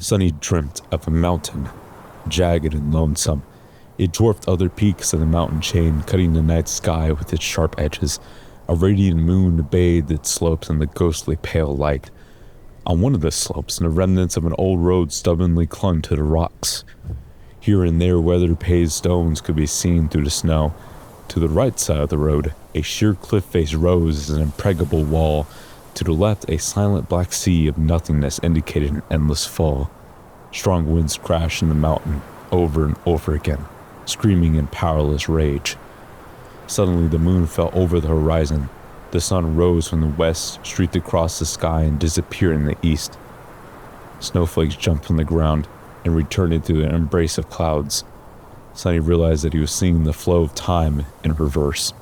Sonny dreamt of a mountain, jagged and lonesome. It dwarfed other peaks of the mountain chain, cutting the night sky with its sharp edges. A radiant moon bathed its slopes in the ghostly pale light. On one of the slopes, the remnants of an old road stubbornly clung to the rocks. Here and there, weather-paved stones could be seen through the snow. To the right side of the road, a sheer cliff face rose as an impregnable wall. To the left, a silent black sea of nothingness indicated an endless fall. Strong winds crashed in the mountain over and over again, screaming in powerless rage. Suddenly, the moon fell over the horizon. The sun rose from the west, streaked across the sky, and disappeared in the east. Snowflakes jumped from the ground and returned into an embrace of clouds. Sonny realized that he was seeing the flow of time in reverse.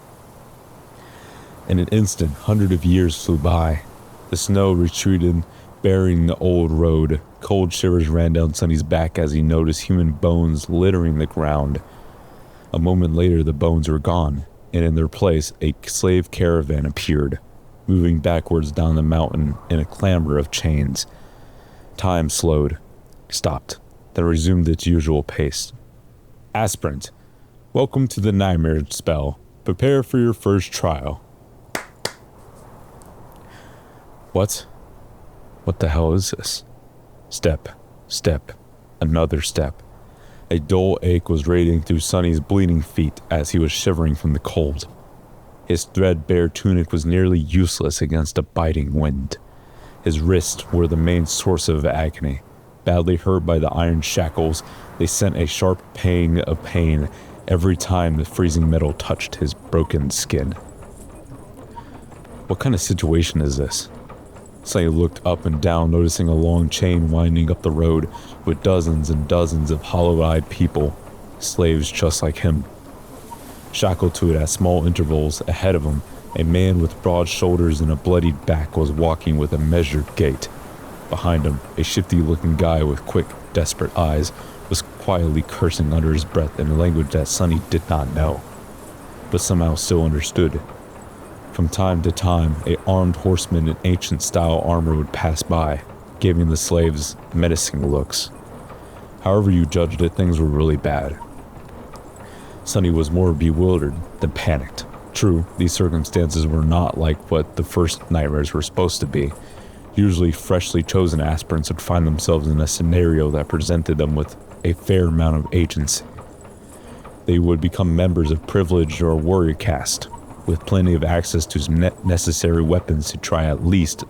In an instant, hundreds of years flew by. The snow retreated, burying the old road. Cold shivers ran down Sonny's back as he noticed human bones littering the ground. A moment later, the bones were gone, and in their place, a slave caravan appeared, moving backwards down the mountain in a clamor of chains. Time slowed, stopped, then resumed its usual pace. Aspirant, welcome to the nightmare spell. Prepare for your first trial. What? What the hell is this? Step, step, another step. A dull ache was radiating through Sonny's bleeding feet as he was shivering from the cold. His threadbare tunic was nearly useless against a biting wind. His wrists were the main source of agony. Badly hurt by the iron shackles, they sent a sharp pang of pain every time the freezing metal touched his broken skin. What kind of situation is this? Sonny looked up and down, noticing a long chain winding up the road with dozens and dozens of hollow-eyed people, slaves just like him. Shackled to it at small intervals ahead of him, a man with broad shoulders and a bloodied back was walking with a measured gait. Behind him, a shifty-looking guy with quick, desperate eyes was quietly cursing under his breath in a language that Sonny did not know, but somehow still understood. From time to time, a armed horseman in ancient-style armor would pass by, giving the slaves menacing looks. However you judged it, things were really bad. Sonny was more bewildered than panicked. True, these circumstances were not like what the first nightmares were supposed to be. Usually, freshly chosen aspirants would find themselves in a scenario that presented them with a fair amount of agency. They would become members of privileged or warrior caste, with plenty of access to necessary weapons to try at least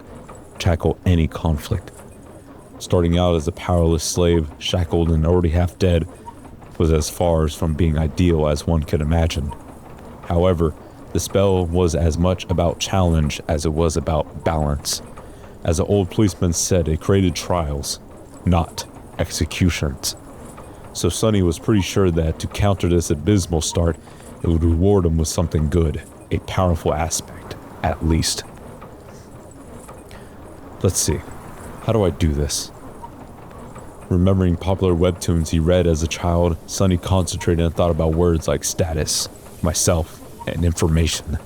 tackle any conflict. Starting out as a powerless slave, shackled and already half dead, was as far from being ideal as one could imagine. However, the spell was as much about challenge as it was about balance. As the old policeman said, it created trials, not executions. So Sonny was pretty sure that to counter this abysmal start, it would reward him with something good. A powerful aspect, at least. Let's see. How do I do this? Remembering popular webtoons he read as a child, Sonny concentrated and thought about words like status, myself, and information.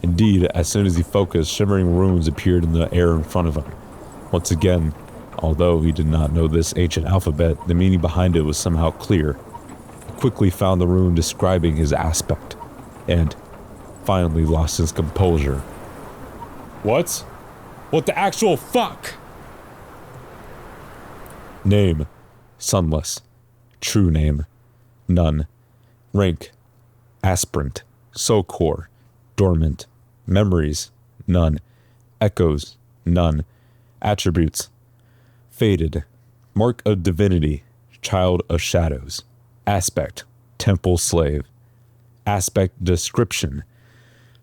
Indeed, as soon as he focused, shimmering runes appeared in the air in front of him. Once again, although he did not know this ancient alphabet, the meaning behind it was somehow clear. He quickly found the rune describing his aspect, and finally lost his composure. What? What the actual fuck? Name, sunless. True name, none. Rank, aspirant. Soul core, dormant. Memories, none. Echoes, none. Attributes, faded. Mark of divinity, child of shadows. Aspect, temple slave. Aspect description,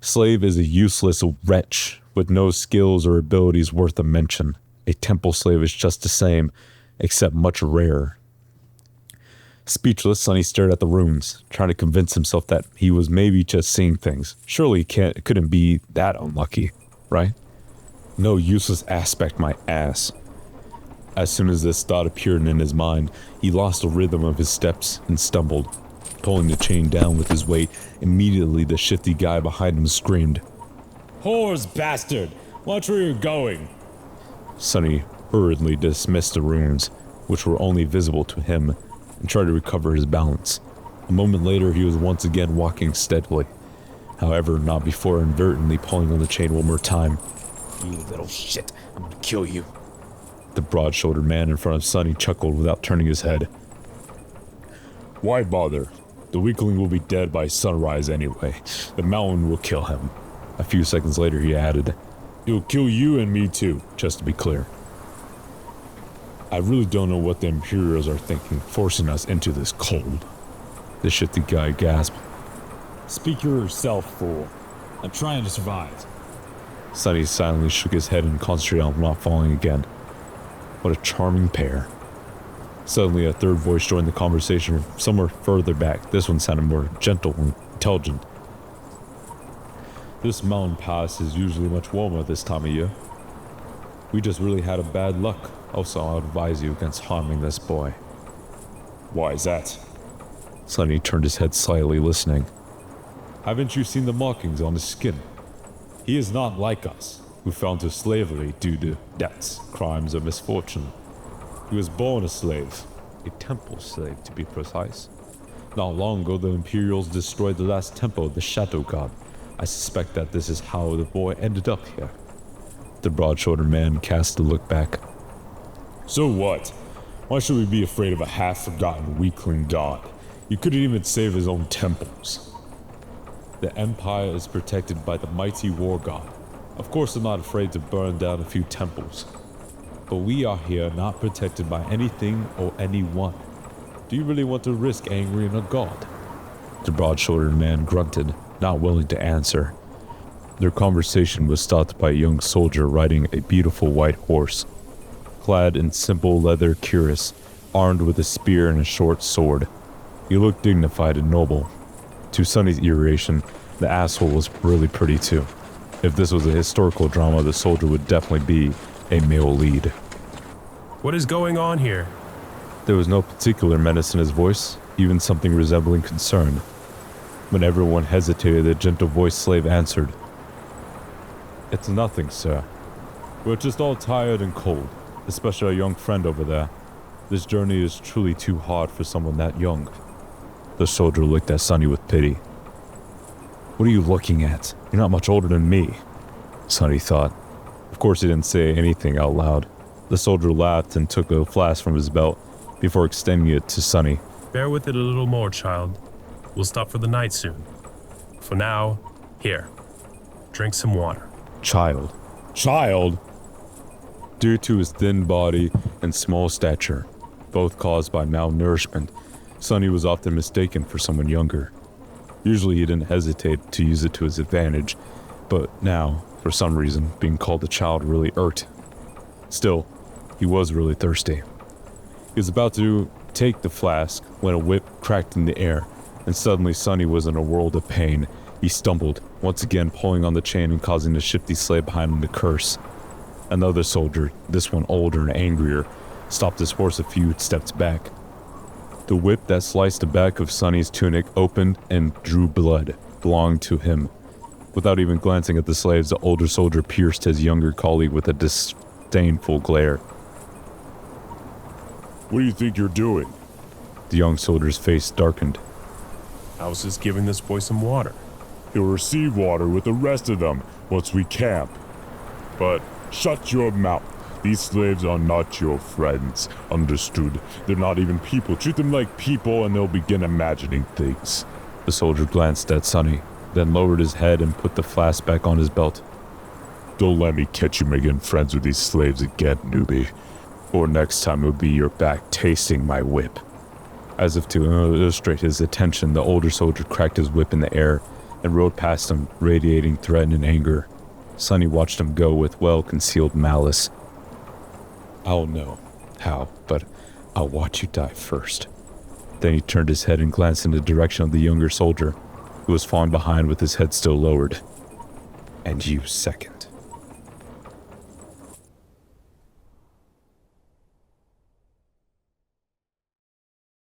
slave is a useless wretch with no skills or abilities worth a mention. A temple slave is just the same, except much rarer. Speechless, Sonny stared at the runes, trying to convince himself that he was maybe just seeing things. Surely it couldn't be that unlucky, right? No useless aspect, my ass. As soon as this thought appeared in his mind, he lost the rhythm of his steps and stumbled. Pulling the chain down with his weight, immediately the shifty guy behind him screamed, "Whores, bastard! Watch where you're going!" Sonny hurriedly dismissed the runes, which were only visible to him, and tried to recover his balance. A moment later, he was once again walking steadily. However, not before inadvertently pulling on the chain one more time. You little shit, I'm gonna kill you. The broad-shouldered man in front of Sonny chuckled without turning his head. Why bother? The weakling will be dead by sunrise anyway. The mountain will kill him. A few seconds later, he added, He'll kill you and me too, just to be clear. I really don't know what the Imperials are thinking, forcing us into this cold. The shifty guy gasped. Speak for yourself, fool. I'm trying to survive. Sonny silently shook his head and concentrated on not falling again. What a charming pair. Suddenly, a third voice joined the conversation from somewhere further back. This one sounded more gentle and intelligent. This mountain pass is usually much warmer this time of year. We just really had a bad luck. Also, I'll advise you against harming this boy. Why is that? Sonny turned his head slightly, listening. Haven't you seen the markings on his skin? He is not like us, who fell into slavery due to debts, crimes, or misfortune. He was born a slave, a temple slave to be precise. Not long ago, the Imperials destroyed the last temple of the Shadow God. I suspect that this is how the boy ended up here. The broad-shouldered man cast a look back. So what? Why should we be afraid of a half-forgotten weakling god? He couldn't even save his own temples. The Empire is protected by the mighty war god. Of course, I'm not afraid to burn down a few temples. But we are here not protected by anything or anyone. Do you really want to risk angering a god? The broad-shouldered man grunted, not willing to answer. Their conversation was stopped by a young soldier riding a beautiful white horse, clad in simple leather cuirass, armed with a spear and a short sword. He looked dignified and noble. To Sonny's irritation, the asshole was really pretty too. If this was a historical drama, the soldier would definitely be a male lead. What is going on here? There was no particular menace in his voice, even something resembling concern. When everyone hesitated, the gentle-voiced slave answered, It's nothing, sir. We're just all tired and cold, especially our young friend over there. This journey is truly too hard for someone that young. The soldier looked at Sonny with pity. What are you looking at? You're not much older than me, Sonny thought. Of course he didn't say anything out loud. The soldier laughed and took a flask from his belt before extending it to Sonny. Bear with it a little more, child. We'll stop for the night soon. For now, here. Drink some water. Child? Due to his thin body and small stature, both caused by malnourishment, Sonny was often mistaken for someone younger. Usually he didn't hesitate to use it to his advantage, but now, for some reason, being called a child really irked. Still, he was really thirsty. He was about to take the flask when a whip cracked in the air, and suddenly Sonny was in a world of pain. He stumbled, once again pulling on the chain and causing the shifty slave behind him to curse. Another soldier, this one older and angrier, stopped his horse a few steps back. The whip that sliced the back of Sonny's tunic opened and drew blood, belonged to him. Without even glancing at the slaves, the older soldier pierced his younger colleague with a disdainful glare. What do you think you're doing? The young soldier's face darkened. I was just giving this boy some water. He'll receive water with the rest of them once we camp. But shut your mouth. These slaves are not your friends. Understood? They're not even people. Treat them like people and they'll begin imagining things. The soldier glanced at Sonny, then lowered his head and put the flask back on his belt. Don't let me catch you making friends with these slaves again, newbie. Or next time it'll be your back tasting my whip. As if to illustrate his attention, the older soldier cracked his whip in the air and rode past him, radiating threat and anger. Sonny watched him go with well-concealed malice. I'll know how, but I'll watch you die first. Then he turned his head and glanced in the direction of the younger soldier, who was falling behind with his head still lowered. And you second.